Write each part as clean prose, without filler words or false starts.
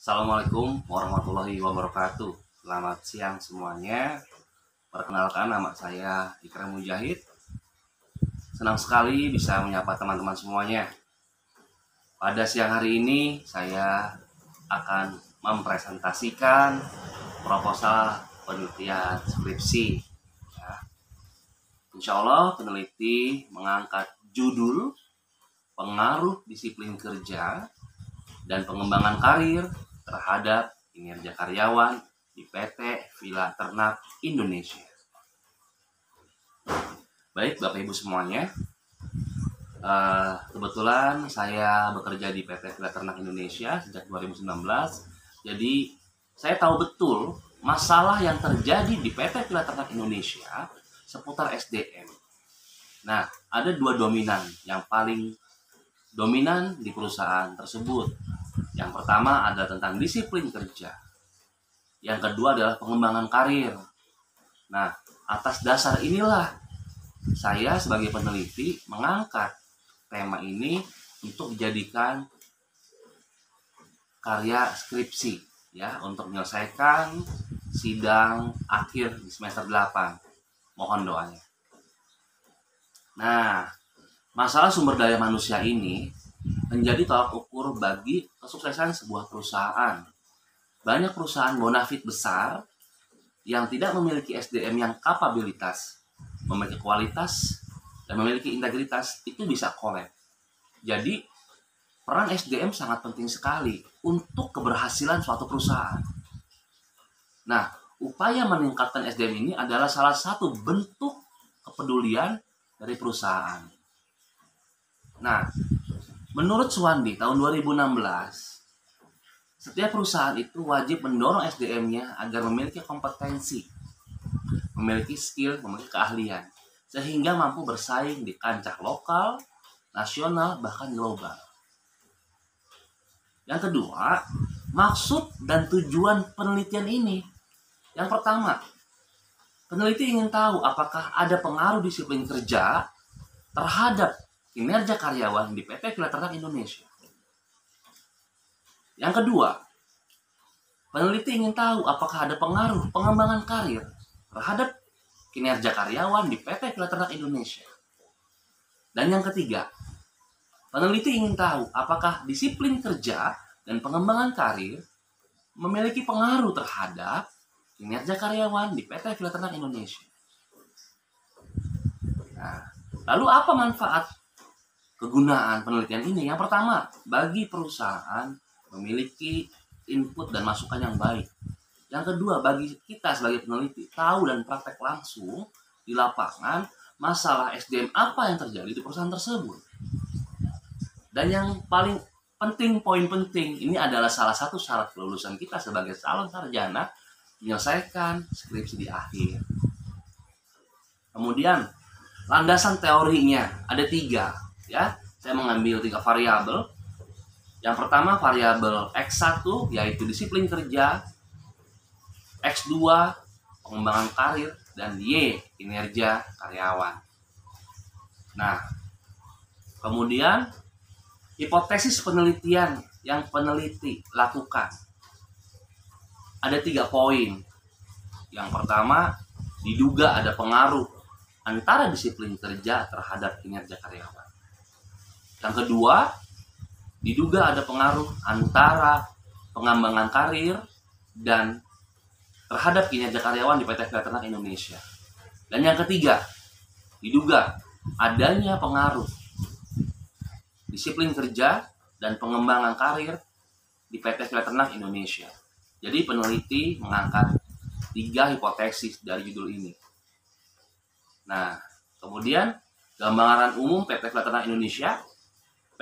Assalamualaikum warahmatullahi wabarakatuh. Selamat siang semuanya. Perkenalkan, nama saya Ikram Mujahid. Senang sekali bisa menyapa teman-teman semuanya. Pada siang hari ini saya akan mempresentasikan proposal penelitian skripsi. Insya Allah peneliti mengangkat judul pengaruh disiplin kerja dan pengembangan karir terhadap kinerja karyawan di PT Villa Ternak Indonesia. Baik Bapak Ibu semuanya, kebetulan saya bekerja di PT Villa Ternak Indonesia sejak 2019. Jadi saya tahu betul masalah yang terjadi di PT Villa Ternak Indonesia seputar SDM. Nah, ada dua dominan yang paling dominan di perusahaan tersebut. Yang pertama adalah tentang disiplin kerja. Yang kedua adalah pengembangan karir. Nah, atas dasar inilah saya sebagai peneliti mengangkat tema ini untuk dijadikan karya skripsi ya, untuk menyelesaikan sidang akhir di semester 8. Mohon doanya. Nah, masalah sumber daya manusia ini menjadi tolak ukur bagi kesuksesan sebuah perusahaan. Banyak perusahaan bonafit besar yang tidak memiliki SDM yang kapabilitas, memiliki kualitas, dan memiliki integritas, itu bisa kolab. Jadi, peran SDM sangat penting sekali untuk keberhasilan suatu perusahaan. Nah, upaya meningkatkan SDM ini adalah salah satu bentuk kepedulian dari perusahaan. Nah, menurut Suwandi tahun 2016, setiap perusahaan itu wajib mendorong SDM-nya agar memiliki kompetensi, memiliki skill, memiliki keahlian, sehingga mampu bersaing di kancah lokal, nasional, bahkan global. Yang kedua, maksud dan tujuan penelitian ini. Yang pertama, peneliti ingin tahu apakah ada pengaruh disiplin kerja terhadap kinerja karyawan di PT Villa Ternak Indonesia. Yang kedua, peneliti ingin tahu apakah ada pengaruh pengembangan karir terhadap kinerja karyawan di PT Villa Ternak Indonesia. Dan yang ketiga, peneliti ingin tahu apakah disiplin kerja dan pengembangan karir memiliki pengaruh terhadap kinerja karyawan di PT Villa Ternak Indonesia. Nah, lalu apa manfaat kegunaan penelitian ini? Yang pertama, bagi perusahaan memiliki input dan masukan yang baik. Yang kedua, bagi kita sebagai peneliti tahu dan praktek langsung di lapangan masalah SDM apa yang terjadi di perusahaan tersebut. Dan yang paling penting, poin penting, ini adalah salah satu syarat kelulusan kita sebagai calon sarjana, menyelesaikan skripsi di akhir. Kemudian landasan teorinya ada 3 ya. Saya mengambil 3 variabel. Yang pertama variabel X1 yaitu disiplin kerja, X2 pengembangan karir, dan Y kinerja karyawan. Nah, kemudian hipotesis penelitian yang peneliti lakukan ada 3 poin. Yang pertama, diduga ada pengaruh antara disiplin kerja terhadap kinerja karyawan. Yang kedua, diduga ada pengaruh antara pengembangan karir dan terhadap kinerja karyawan di PT Villa Ternak Indonesia. Dan yang ketiga, diduga adanya pengaruh disiplin kerja dan pengembangan karir di PT Villa Ternak Indonesia. Jadi peneliti mengangkat 3 hipotesis dari judul ini. Nah, kemudian gambaran umum PT Villa Ternak Indonesia.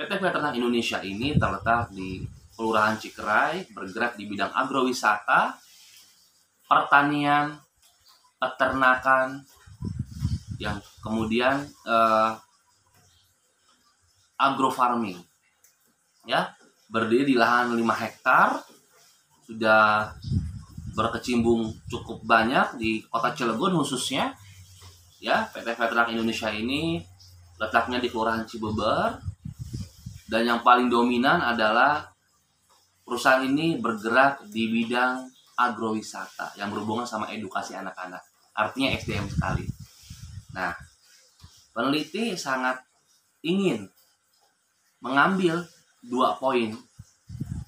PT Villa Ternak Indonesia ini terletak di Kelurahan Cikeray, bergerak di bidang agrowisata, pertanian, peternakan, yang kemudian agrofarming. Ya, berdiri di lahan 5 hektar, sudah berkecimpung cukup banyak di Kota Cilegon khususnya. Ya, PT Villa Ternak Indonesia ini letaknya di Kelurahan Cibeber, dan yang paling dominan adalah perusahaan ini bergerak di bidang agrowisata yang berhubungan sama edukasi anak-anak. Artinya SDM sekali. Nah, peneliti sangat ingin mengambil 2 poin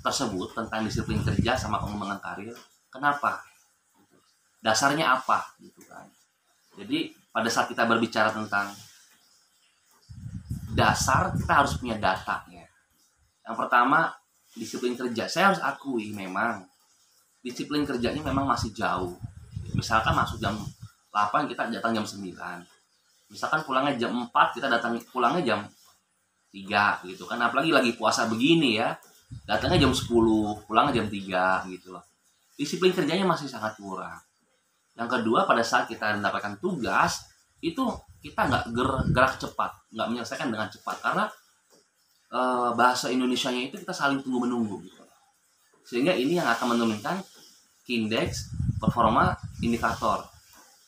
tersebut tentang disiplin kerja sama pengembangan karir. Kenapa? Dasarnya apa? Gitu kan. Jadi pada saat kita berbicara tentang dasar, kita harus punya datanya. Yang pertama, disiplin kerja. Saya harus akui memang disiplin kerjanya memang masih jauh. Misalkan masuk jam 8, kita datang jam 9. Misalkan pulangnya jam 4, kita pulangnya jam 3 gitu kan. Apalagi lagi puasa begini ya. Datangnya jam 10, pulangnya jam 3 gitu loh. Disiplin kerjanya masih sangat kurang. Yang kedua, pada saat kita mendapatkan tugas, itu kita nggak gerak cepat, nggak menyelesaikan dengan cepat. Karena bahasa Indonesianya itu kita saling tunggu-menunggu gitu. Sehingga ini yang akan menurunkan indeks performa indikator.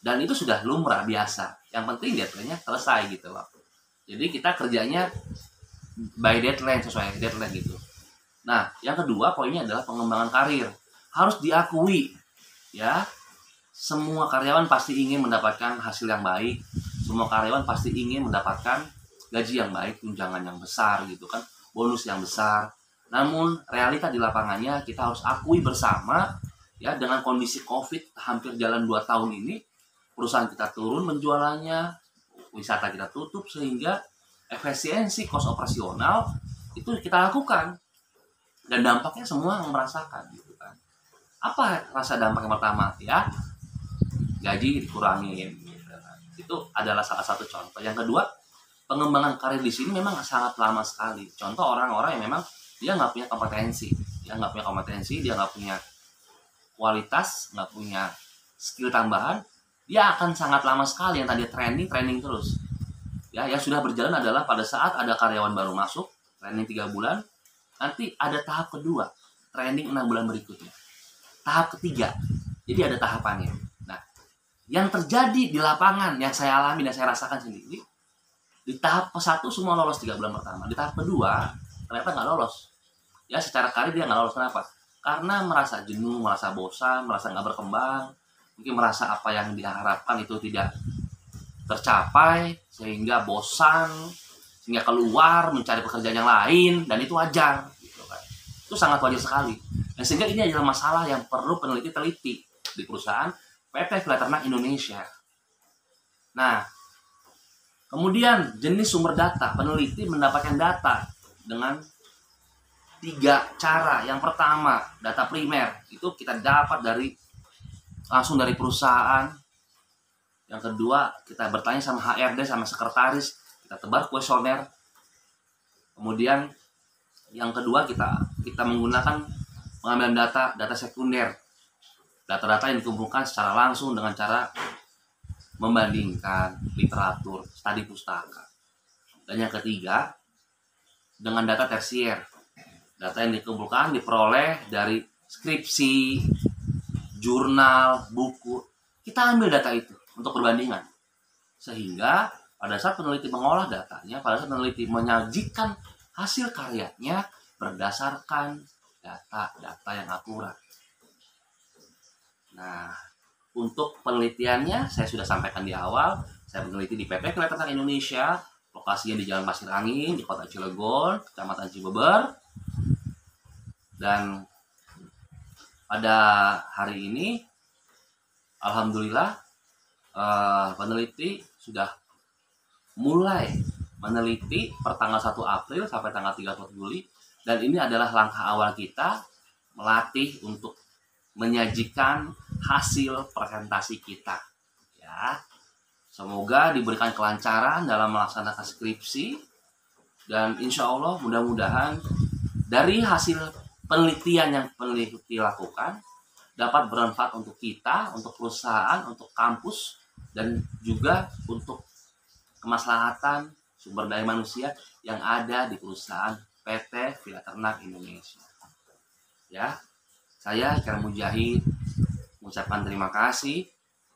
Dan itu sudah lumrah biasa. Yang penting deadline-nya selesai gitu loh. Jadi kita kerjanya by deadline, sesuai deadline gitu. Nah, yang kedua poinnya adalah pengembangan karir. Harus diakui ya, semua karyawan pasti ingin mendapatkan hasil yang baik. Semua karyawan pasti ingin mendapatkan gaji yang baik, tunjangan yang besar gitu kan, bonus yang besar. Namun realita di lapangannya kita harus akui bersama ya, dengan kondisi Covid hampir jalan 2 tahun ini, perusahaan kita turun penjualannya, wisata kita tutup, sehingga efisiensi kos operasional itu kita lakukan. Dan dampaknya semua merasakan gitu kan. Apa rasa dampak yang pertama? Ya, gaji dikurangin gitu kan. Itu adalah salah satu contoh. Yang kedua, pengembangan karir di sini memang sangat lama sekali. Contoh orang-orang yang memang dia nggak punya kompetensi, dia nggak punya kualitas, nggak punya skill tambahan, dia akan sangat lama sekali. Yang tadi training terus. Ya, yang sudah berjalan adalah pada saat ada karyawan baru masuk, training 3 bulan, nanti ada tahap kedua, training 6 bulan berikutnya. Tahap ketiga, jadi ada tahapannya. Nah, yang terjadi di lapangan, yang saya alami dan saya rasakan sendiri, di tahap ke-1 semua lolos 3 bulan pertama. Di tahap kedua, ternyata nggak lolos. Ya, secara karir dia nggak lolos. Kenapa? Karena merasa jenuh, merasa bosan, merasa nggak berkembang, mungkin merasa apa yang diharapkan itu tidak tercapai, sehingga bosan, sehingga keluar mencari pekerjaan yang lain, dan itu wajar gitu kan. Itu sangat wajar sekali. Dan sehingga ini adalah masalah yang perlu peneliti teliti di perusahaan PT Villa Ternak Indonesia. Nah, kemudian jenis sumber data, peneliti mendapatkan data dengan 3 cara. Yang pertama, data primer, itu kita dapat langsung dari perusahaan. Yang kedua, kita bertanya sama HRD, sama sekretaris, kita tebar kuesioner. Kemudian yang kedua, kita menggunakan pengambilan data sekunder, data-data yang dikumpulkan secara langsung dengan cara membandingkan literatur, studi pustaka. Dan yang ketiga, dengan data tersier, data yang dikumpulkan diperoleh dari skripsi, jurnal, buku. Kita ambil data itu untuk perbandingan, sehingga pada saat peneliti mengolah datanya, pada saat peneliti menyajikan hasil karyanya berdasarkan data-data yang akurat. Nah, untuk penelitiannya saya sudah sampaikan di awal. Saya meneliti di PT Villa Ternak Indonesia, lokasinya di Jalan Pasir Angin, di Kota Cilegon, Kecamatan Cibeber. Dan pada hari ini, alhamdulillah, peneliti sudah mulai meneliti per tanggal 1 April sampai tanggal 31 Juli. Dan ini adalah langkah awal kita melatih untuk menyajikan hasil presentasi kita. Ya, semoga diberikan kelancaran dalam melaksanakan skripsi. Dan insya Allah mudah-mudahan dari hasil penelitian yang peneliti lakukan dapat bermanfaat untuk kita, untuk perusahaan, untuk kampus, dan juga untuk kemaslahatan sumber daya manusia yang ada di perusahaan PT Villa Ternak Indonesia. Ya, saya Ikram Mujahid mengucapkan terima kasih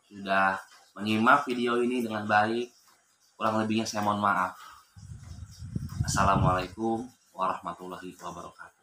sudah menyimak video ini dengan baik. Kurang lebihnya saya mohon maaf. Assalamualaikum warahmatullahi wabarakatuh.